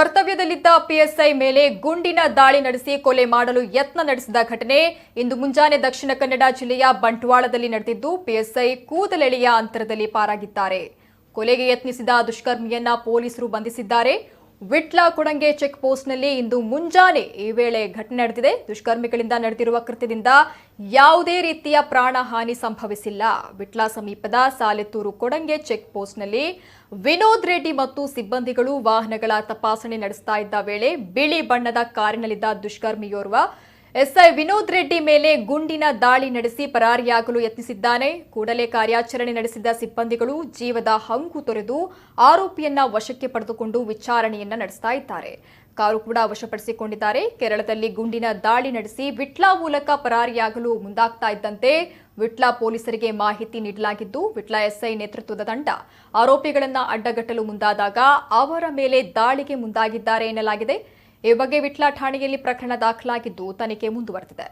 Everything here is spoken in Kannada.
ಕರ್ತವ್ಯದಲ್ಲಿದ್ದ ಪಿಎಸ್ಐ ಮೇಲೆ ಗುಂಡಿನ ದಾಳಿ ನಡೆಸಿ ಕೊಲೆ ಮಾಡಲು ಯತ್ನ ನಡೆಸಿದ ಘಟನೆ ಇಂದು ಮುಂಜಾನೆ ದಕ್ಷಿಣ ಕನ್ನಡ ಜಿಲ್ಲೆಯ ಬಂಟ್ವಾಳದಲ್ಲಿ ನಡೆದಿದ್ದು ಪಿಎಸ್ಐ ಕೂದಲೆಳೆಯ ಅಂತರದಲ್ಲಿ ಪಾರಾಗಿದ್ದಾರೆ. ಕೊಲೆಗೆ ಯತ್ನಿಸಿದ ದುಷ್ಕರ್ಮಿಯನ್ನ ಪೊಲೀಸರು ಬಂಧಿಸಿದ್ದಾರೆ. ವಿಟ್ಲ ಕೊಡಂಗೆ ಚೆಕ್ ಪೋಸ್ಟ್ನಲ್ಲಿ ಇಂದು ಮುಂಜಾನೆ ಈ ವೇಳೆ ಘಟನೆ ನಡೆದಿದೆ. ದುಷ್ಕರ್ಮಿಗಳಿಂದ ನಡೆದಿರುವ ಕೃತ್ಯದಿಂದ ಯಾವುದೇ ರೀತಿಯ ಪ್ರಾಣಹಾನಿ ಸಂಭವಿಸಿಲ್ಲ. ವಿಟ್ಲ ಸಮೀಪದ ಸಾಲೆತ್ತೂರು ಕೊಡಂಗೆ ಚೆಕ್ ಪೋಸ್ಟ್ನಲ್ಲಿ ವಿನೋದ್ ರೆಡ್ಡಿ ಮತ್ತು ಸಿಬ್ಬಂದಿಗಳು ವಾಹನಗಳ ತಪಾಸಣೆ ನಡೆಸ್ತಾ ಇದ್ದ ವೇಳೆ ಬಿಳಿ ಬಣ್ಣದ ಕಾರಿನಲ್ಲಿದ್ದ ದುಷ್ಕರ್ಮಿಯೋರ್ವ ಎಸ್ಐ ವಿನೋದ್ ರೆಡ್ಡಿ ಮೇಲೆ ಗುಂಡಿನ ದಾಳಿ ನಡೆಸಿ ಪರಾರಿಯಾಗಲು ಯತ್ನಿಸಿದ್ದಾನೆ. ಕೂಡಲೇ ಕಾರ್ಯಾಚರಣೆ ನಡೆಸಿದ ಸಿಬ್ಬಂದಿಗಳು ಜೀವದ ಹಂಗು ತೊರೆದು ಆರೋಪಿಯನ್ನ ವಶಕ್ಕೆ ಪಡೆದುಕೊಂಡು ವಿಚಾರಣೆಯನ್ನ ನಡೆಸ್ತಾ ಇದ್ದಾರೆ. ಕಾರು ಕೂಡ ವಶಪಡಿಸಿಕೊಂಡಿದ್ದಾರೆ. ಕೇರಳದಲ್ಲಿ ಗುಂಡಿನ ದಾಳಿ ನಡೆಸಿ ವಿಟ್ಲ ಮೂಲಕ ಪರಾರಿಯಾಗಲು ಮುಂದಾಗ್ತಾ ಇದ್ದಂತೆ ವಿಟ್ಲ ಪೊಲೀಸರಿಗೆ ಮಾಹಿತಿ ನೀಡಲಾಗಿದ್ದು ವಿಟ್ಲ ಎಸ್ಐ ನೇತೃತ್ವದ ತಂಡ ಆರೋಪಿಗಳನ್ನ ಅಡ್ಡಗಟ್ಟಲು ಮುಂದಾದಾಗ ಅವರ ಮೇಲೆ ದಾಳಿಗೆ ಮುಂದಾಗಿದ್ದಾರೆ ಎನ್ನಲಾಗಿದೆ. ಈ ಬಗ್ಗೆ ವಿಟ್ಲ ಠಾಣೆಯಲ್ಲಿ ಪ್ರಕರಣ ದಾಖಲಾಗಿದ್ದು ತನಿಖೆ ಮುಂದುವರೆದಿದೆ.